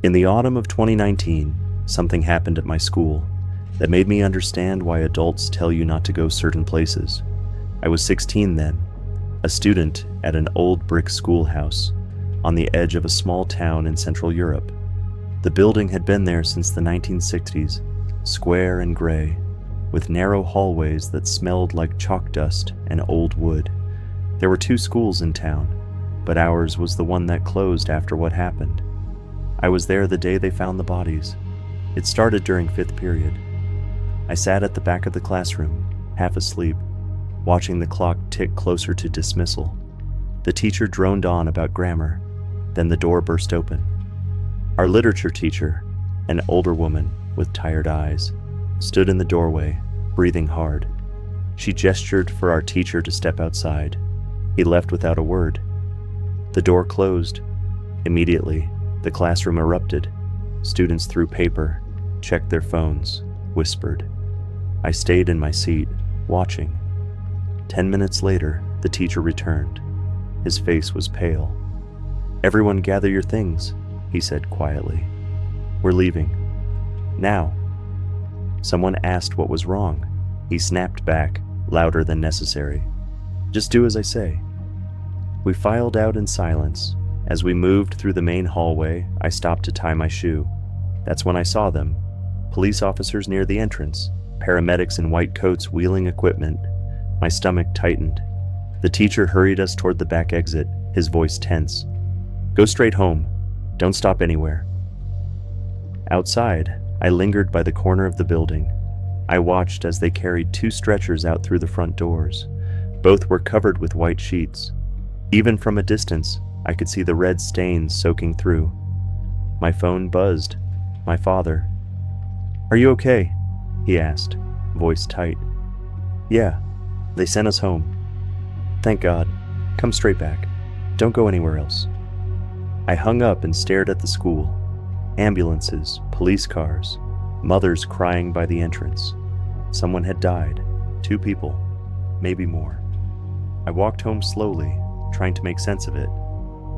In the autumn of 2019, something happened at my school that made me understand why adults tell you not to go certain places. I was 16 then, a student at an old brick schoolhouse on the edge of a small town in Central Europe. The building had been there since the 1960s, square and gray, with narrow hallways that smelled like chalk dust and old wood. There were 2 schools in town, but ours was the one that closed after what happened. I was there the day they found the bodies. It started during 5th period. I sat at the back of the classroom, half asleep, watching the clock tick closer to dismissal. The teacher droned on about grammar, then the door burst open. Our literature teacher, an older woman with tired eyes, stood in the doorway, breathing hard. She gestured for our teacher to step outside. He left without a word. The door closed. Immediately, the classroom erupted. Students threw paper, checked their phones, whispered. I stayed in my seat, watching. 10 minutes later, the teacher returned. His face was pale. "Everyone gather your things," he said quietly. "We're leaving. Now." Someone asked what was wrong. He snapped back, louder than necessary. "Just do as I say." We filed out in silence. As we moved through the main hallway, I stopped to tie my shoe. That's when I saw them. Police officers near the entrance, paramedics in white coats wheeling equipment. My stomach tightened. The teacher hurried us toward the back exit, his voice tense. "Go straight home. Don't stop anywhere." Outside, I lingered by the corner of the building. I watched as they carried 2 stretchers out through the front doors. Both were covered with white sheets. Even from a distance, I could see the red stains soaking through. My phone buzzed. My father. "Are you okay?" he asked, voice tight. "Yeah, they sent us home." "Thank God. Come straight back. Don't go anywhere else." I hung up and stared at the school. Ambulances, police cars, mothers crying by the entrance. Someone had died. 2 people, maybe more. I walked home slowly, trying to make sense of it.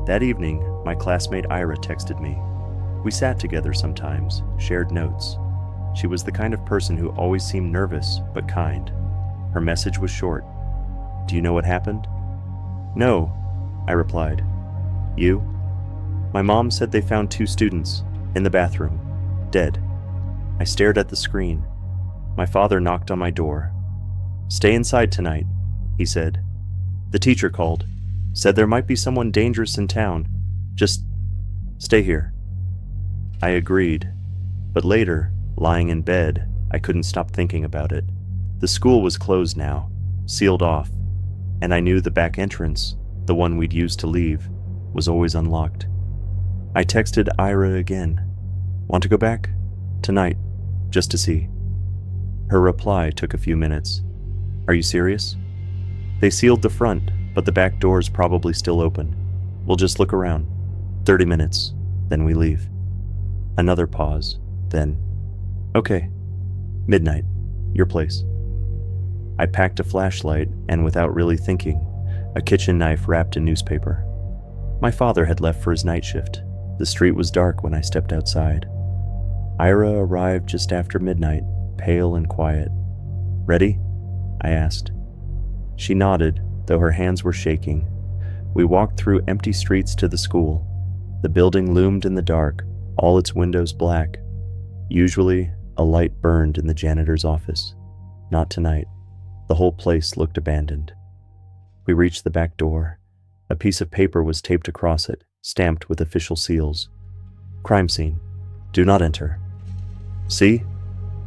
That evening, my classmate Ira texted me. We sat together sometimes, shared notes. She was the kind of person who always seemed nervous, but kind. Her message was short. "Do you know what happened?" "No," I replied. "You?" "My mom said they found 2 students, in the bathroom, dead." I stared at the screen. My father knocked on my door. "Stay inside tonight," he said. "The teacher called. Said there might be someone dangerous in town. Just stay here." I agreed, but later, lying in bed, I couldn't stop thinking about it. The school was closed now, sealed off, and I knew the back entrance, the one we'd used to leave, was always unlocked. I texted Ira again. "Want to go back? Tonight, just to see." Her reply took a few minutes. "Are you serious? They sealed the front, but the back door's probably still open. We'll just look around. 30 minutes, then we leave." Another pause, then, "Okay, midnight, your place." I packed a flashlight and, without really thinking, a kitchen knife wrapped in newspaper. My father had left for his night shift. The street was dark when I stepped outside. Ira arrived just after midnight, pale and quiet. "Ready?" I asked. She nodded, though her hands were shaking. We walked through empty streets to the school. The building loomed in the dark, all its windows black. Usually, a light burned in the janitor's office. Not tonight. The whole place looked abandoned. We reached the back door. A piece of paper was taped across it, stamped with official seals. "Crime scene. Do not enter." "See?"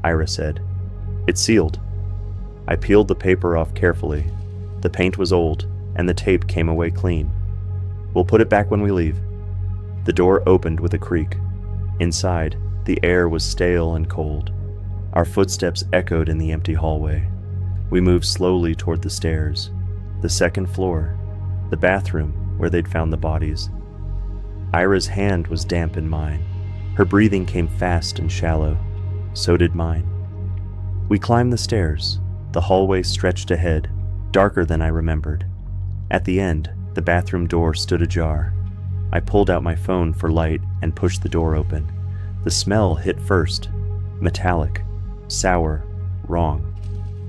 Ira said. "It's sealed." I peeled the paper off carefully. The paint was old, and the tape came away clean. "We'll put it back when we leave." The door opened with a creak. Inside, the air was stale and cold. Our footsteps echoed in the empty hallway. We moved slowly toward the stairs. The 2nd floor, the bathroom where they'd found the bodies. Ira's hand was damp in mine. Her breathing came fast and shallow. So did mine. We climbed the stairs. The hallway stretched ahead, darker than I remembered. At the end, the bathroom door stood ajar. I pulled out my phone for light and pushed the door open. The smell hit first. Metallic, sour, wrong.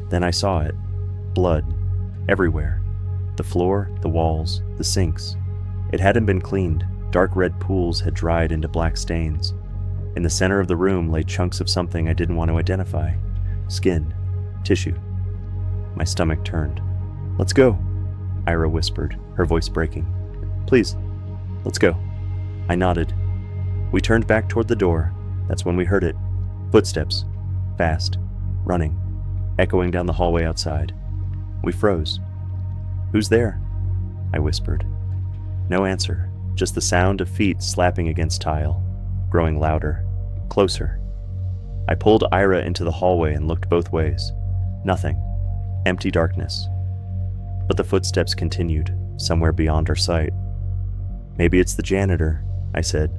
Then I saw it. Blood. Everywhere. The floor, the walls, the sinks. It hadn't been cleaned. Dark red pools had dried into black stains. In the center of the room lay chunks of something I didn't want to identify. Skin. Tissue. My stomach turned. "Let's go," Ira whispered, her voice breaking. "Please, let's go." I nodded. We turned back toward the door. That's when we heard it. Footsteps. Fast. Running. Echoing down the hallway outside. We froze. "Who's there?" I whispered. No answer, just the sound of feet slapping against tile, growing louder, closer. I pulled Ira into the hallway and looked both ways. Nothing. Empty darkness. But the footsteps continued, somewhere beyond our sight. "Maybe it's the janitor," I said,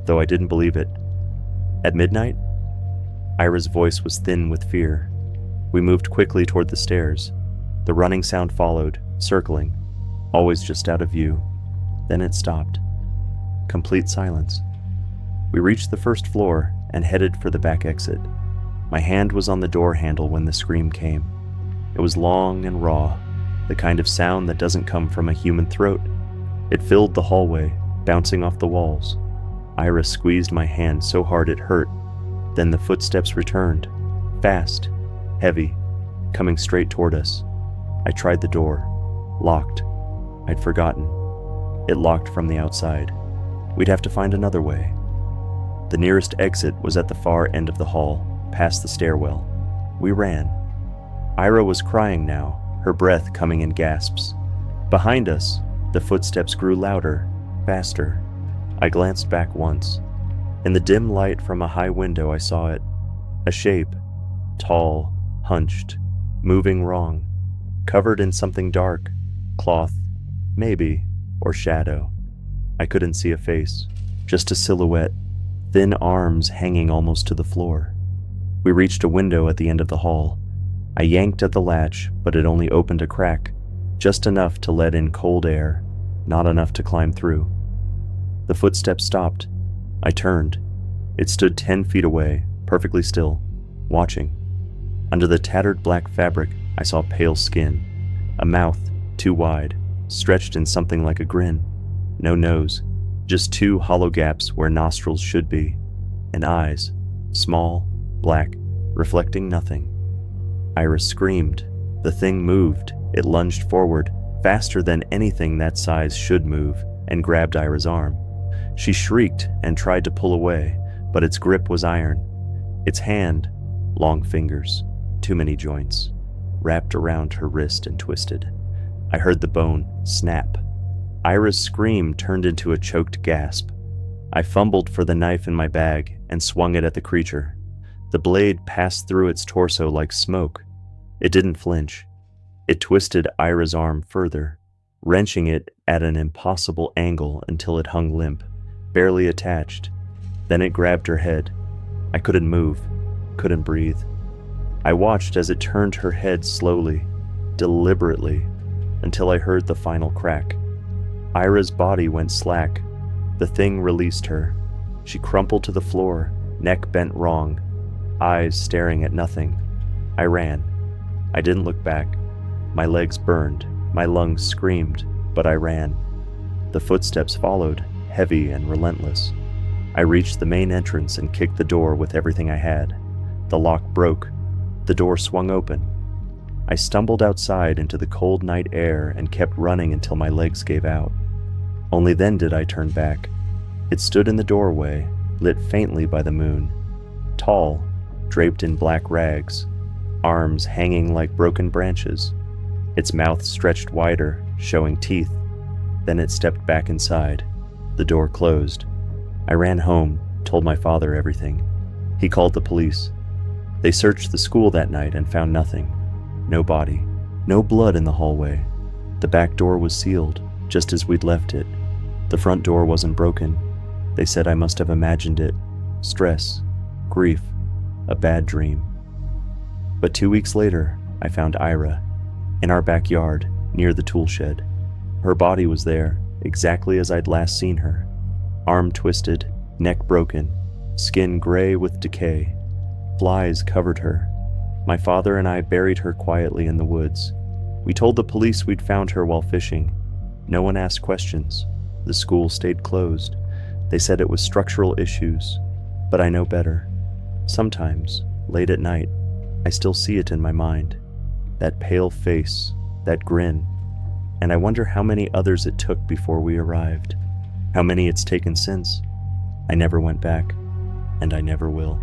though I didn't believe it. "At midnight?" Ira's voice was thin with fear. We moved quickly toward the stairs. The running sound followed, circling, always just out of view. Then it stopped. Complete silence. We reached the first floor and headed for the back exit. My hand was on the door handle when the scream came. It was long and raw, the kind of sound that doesn't come from a human throat. It filled the hallway, bouncing off the walls. Ira squeezed my hand so hard it hurt. Then the footsteps returned, fast, heavy, coming straight toward us. I tried the door. Locked. I'd forgotten. It locked from the outside. We'd have to find another way. The nearest exit was at the far end of the hall, past the stairwell. We ran. Ira was crying now, her breath coming in gasps. Behind us, the footsteps grew louder, faster. I glanced back once. In the dim light from a high window, I saw it. A shape. Tall, hunched, moving wrong, covered in something dark, cloth, maybe, or shadow. I couldn't see a face, just a silhouette, thin arms hanging almost to the floor. We reached a window at the end of the hall. I yanked at the latch, but it only opened a crack, just enough to let in cold air, not enough to climb through. The footsteps stopped. I turned. It stood 10 feet away, perfectly still, watching. Under the tattered black fabric, I saw pale skin, a mouth, too wide, stretched in something like a grin. No nose, just 2 hollow gaps where nostrils should be, and eyes, small, black, reflecting nothing. Ira screamed. The thing moved. It lunged forward, faster than anything that size should move, and grabbed Ira's arm. She shrieked and tried to pull away, but its grip was iron. Its hand, long fingers, too many joints, wrapped around her wrist and twisted. I heard the bone snap. Ira's scream turned into a choked gasp. I fumbled for the knife in my bag and swung it at the creature. The blade passed through its torso like smoke. It didn't flinch. It twisted Ira's arm further, wrenching it at an impossible angle until it hung limp, barely attached. Then it grabbed her head. I couldn't move, couldn't breathe. I watched as it turned her head slowly, deliberately, until I heard the final crack. Ira's body went slack. The thing released her. She crumpled to the floor, neck bent wrong, eyes staring at nothing. I ran. I didn't look back. My legs burned, my lungs screamed, but I ran. The footsteps followed, heavy and relentless. I reached the main entrance and kicked the door with everything I had. The lock broke. The door swung open. I stumbled outside into the cold night air and kept running until my legs gave out. Only then did I turn back. It stood in the doorway, lit faintly by the moon. Tall, draped in black rags, arms hanging like broken branches. Its mouth stretched wider, showing teeth. Then it stepped back inside. The door closed. I ran home, told my father everything. He called the police. They searched the school that night and found nothing. No body, no blood in the hallway. The back door was sealed, just as we'd left it. The front door wasn't broken. They said I must have imagined it. Stress, grief, a bad dream. But 2 weeks later, I found Ira, in our backyard, near the tool shed. Her body was there, exactly as I'd last seen her, arm twisted, neck broken, skin gray with decay. Flies covered her. My father and I buried her quietly in the woods. We told the police we'd found her while fishing. No one asked questions. The school stayed closed. They said it was structural issues, but I know better. Sometimes, late at night, I still see it in my mind. That pale face, that grin, and I wonder how many others it took before we arrived. How many it's taken since. I never went back, and I never will.